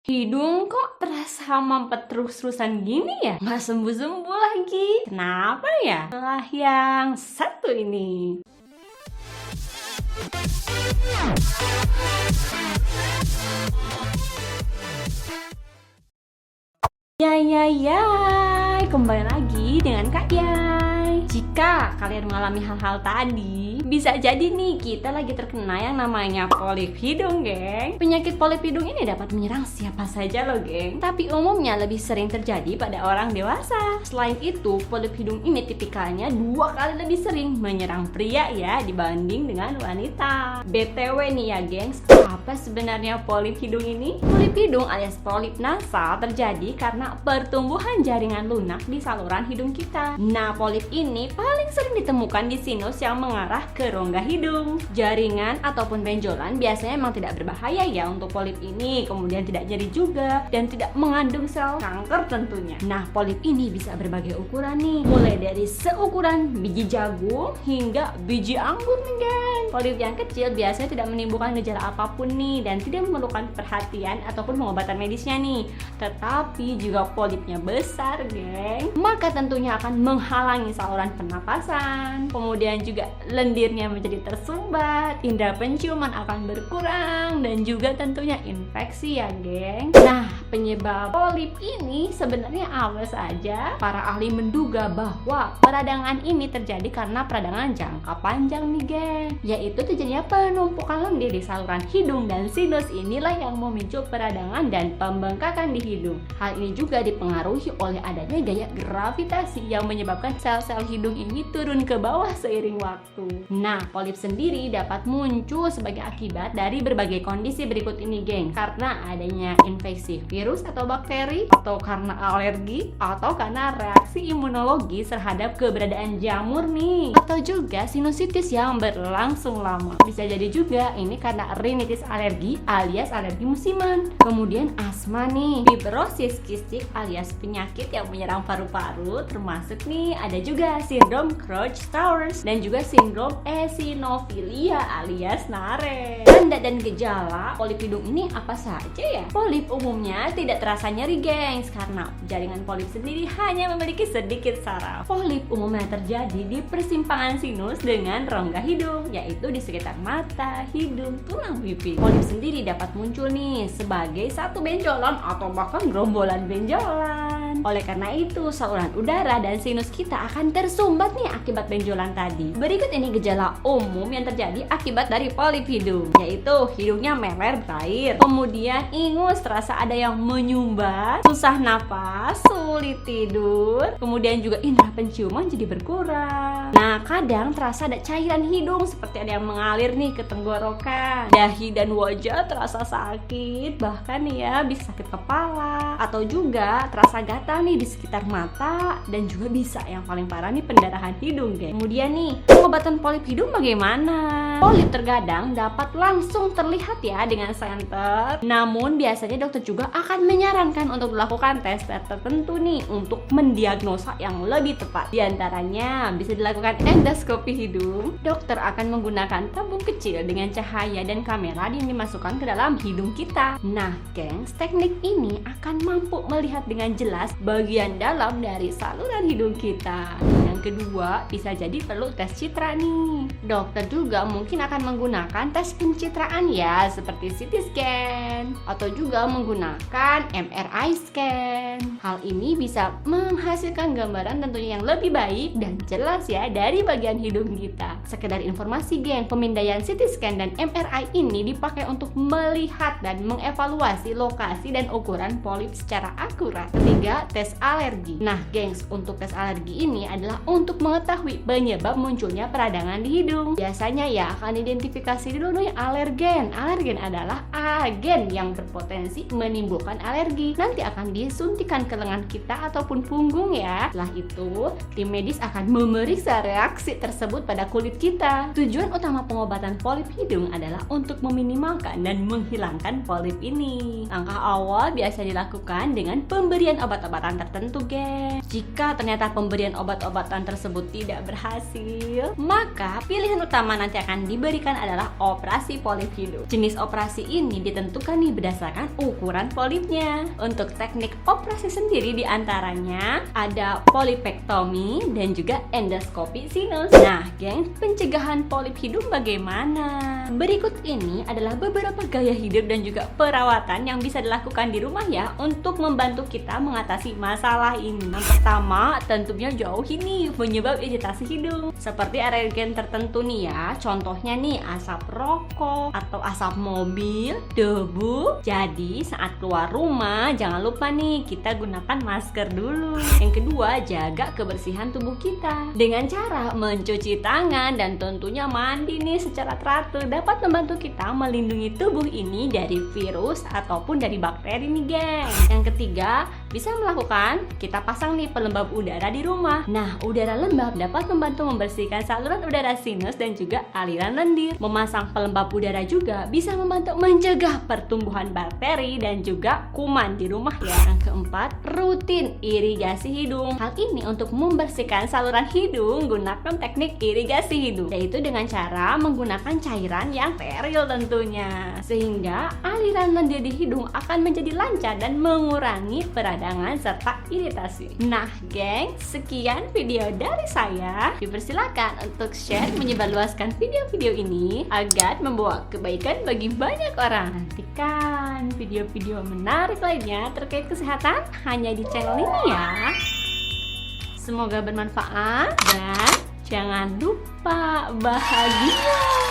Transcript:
Hidung kok terasa mampet terus-terusan gini ya? Nggak sembuh-sembuh lagi. Kenapa ya? Malah yang satu ini. Ya, kembali lagi dengan Kak Yai. Jika kalian mengalami hal-hal tadi, bisa jadi nih kita lagi terkena yang namanya polip hidung, geng. Penyakit polip hidung ini dapat menyerang siapa saja loh, geng. Tapi umumnya lebih sering terjadi pada orang dewasa. Selain itu, polip hidung ini tipikalnya 2 kali lebih sering menyerang pria ya dibanding dengan wanita. BTW nih ya, gengs, apa sebenarnya polip hidung ini? Polip hidung alias polip nasal terjadi karena pertumbuhan jaringan lunak di saluran hidung kita. Nah, polip ini paling sering ditemukan di sinus yang mengarah ke rongga hidung. Jaringan ataupun benjolan biasanya memang tidak berbahaya ya untuk polip ini, kemudian tidak nyeri juga dan tidak mengandung sel kanker tentunya. Nah, polip ini bisa berbagai ukuran nih, mulai dari seukuran biji jagung hingga biji anggur nih, geng. Polip yang kecil biasanya tidak menimbulkan gejala apapun nih dan tidak memerlukan perhatian ataupun pengobatan medisnya nih. Tetapi jika polipnya besar, geng, maka tentunya akan menghalangi saluran pernapasan. Kemudian juga lendirnya menjadi tersumbat, indera penciuman akan berkurang dan juga tentunya infeksi ya, geng. Nah, penyebab polip ini sebenarnya apa saja? Para ahli menduga bahwa peradangan ini terjadi karena peradangan jangka panjang nih, geng, yaitu terjadinya penumpukan lendir di saluran hidung dan sinus inilah yang memicu peradangan dan pembengkakan di hidung. Hal ini juga dipengaruhi oleh adanya gaya gravitasi yang menyebabkan sel-sel hidung ini turun ke bawah seiring waktu. Nah, polip sendiri dapat muncul sebagai akibat dari berbagai kondisi berikut ini, geng. Karena adanya infeksi virus atau bakteri, atau karena alergi, atau karena reaksi imunologi terhadap keberadaan jamur nih, atau juga sinusitis yang berlangsung lama. Bisa jadi juga ini karena rinitis alergi alias alergi musiman. Kemudian asma nih, fibrosis kistik alias penyakit yang menyerang paru-paru, termasuk nih ada juga sindrom Creutzfeldt-Jakob dan juga sindrom eosinofilia alias nare. Tanda dan gejala polip hidung ini apa saja ya? Polip umumnya tidak terasa nyeri, gengs, karena jaringan polip sendiri hanya memiliki sedikit saraf. Polip umumnya terjadi di persimpangan sinus dengan rongga hidung, yaitu di sekitar mata, hidung, tulang pipi. Polip sendiri dapat muncul nih sebagai satu benjolan atau bahkan gerombolan benjolan. Oleh karena itu, saluran udara dan sinus kita akan tersumbat nih akibat benjolan tadi. Berikut ini gejala umum yang terjadi akibat dari polip hidung, yaitu hidungnya meler berair, kemudian ingus terasa ada yang menyumbat, susah napas, sulit tidur, kemudian juga indera penciuman jadi berkurang. Nah, kadang terasa ada cairan hidung seperti ada yang mengalir nih ke tenggorokan. Dahi dan wajah terasa sakit, bahkan ya bisa sakit kepala, atau juga terasa gatal nih di sekitar mata, dan juga bisa yang paling parah nih pendarahan hidung, geng. Kemudian nih, pengobatan polip hidung bagaimana? Polip terkadang dapat langsung terlihat ya dengan senter. Namun biasanya dokter juga akan menyarankan untuk melakukan tes tertentu nih untuk mendiagnosa yang lebih tepat. Di antaranya bisa dilakukan endoskopi hidung. Dokter akan menggunakan tabung kecil dengan cahaya dan kamera yang dimasukkan ke dalam hidung kita. Nah, gengs, teknik ini akan mampu melihat dengan jelas bagian dalam dari saluran hidung kita. Yang kedua, bisa jadi perlu tes citra nih. Dokter juga mungkin akan menggunakan tes pencitraan ya, seperti CT scan atau juga menggunakan MRI scan. Hal ini bisa menghasilkan gambaran tentunya yang lebih baik dan jelas ya dari bagian hidung kita. Sekedar informasi, geng, pemindaian CT scan dan MRI ini dipakai untuk melihat dan mengevaluasi lokasi dan ukuran polip secara akurat. Ketiga, tes alergi. Nah, gengs, untuk tes alergi ini adalah untuk mengetahui penyebab munculnya peradangan di hidung. Biasanya ya akan identifikasi dulu nih alergen. Alergen adalah agen yang berpotensi menimbulkan alergi. Nanti akan disuntikan ke lengan kita ataupun punggung ya. Setelah itu, tim medis akan memeriksa reaksi tersebut pada kulit kita. Tujuan utama pengobatan polip hidung adalah untuk meminimalkan dan menghilangkan polip ini. Langkah awal biasa dilakukan dengan pemberian obat-obatan obat-obatan tertentu, geng. Jika ternyata pemberian obat-obatan tersebut tidak berhasil, maka pilihan utama nanti akan diberikan adalah operasi polip hidung. Jenis operasi ini ditentukan nih berdasarkan ukuran polipnya. Untuk teknik operasi sendiri diantaranya ada polipektomi dan juga endoskopi sinus. Nah, geng, pencegahan polip hidung bagaimana? Berikut ini adalah beberapa gaya hidup dan juga perawatan yang bisa dilakukan di rumah ya untuk membantu kita mengatasi masalah ini. Yang pertama, tentunya jauhi nih penyebab iritasi hidung seperti alergen tertentu nih ya. Contohnya nih asap rokok atau asap mobil, debu. Jadi saat keluar rumah jangan lupa nih kita gunakan masker dulu. Yang kedua, jaga kebersihan tubuh kita dengan cara mencuci tangan dan tentunya mandi nih secara teratur dapat membantu kita melindungi tubuh ini dari virus ataupun dari bakteri nih, geng. Yang ketiga, bisa melakukan kita pasang nih pelembab udara di rumah. Nah, udara lembab dapat membantu membersihkan saluran udara sinus dan juga aliran lendir. Memasang pelembab udara juga bisa membantu mencegah pertumbuhan bakteri dan juga kuman di rumah ya. Yang keempat, rutin irigasi hidung. Hal ini untuk membersihkan saluran hidung gunakan teknik irigasi hidung, yaitu dengan cara menggunakan cairan yang steril tentunya, sehingga aliran lendir di hidung akan menjadi lancar dan mengurangi peradangan serta iritasi. Nah, geng, sekian video dari saya. Dipersilakan untuk share menyebarluaskan video-video ini agar membawa kebaikan bagi banyak orang. Nantikan video-video menarik lainnya terkait kesehatan hanya di channel ini ya. Semoga bermanfaat dan jangan lupa bahagia.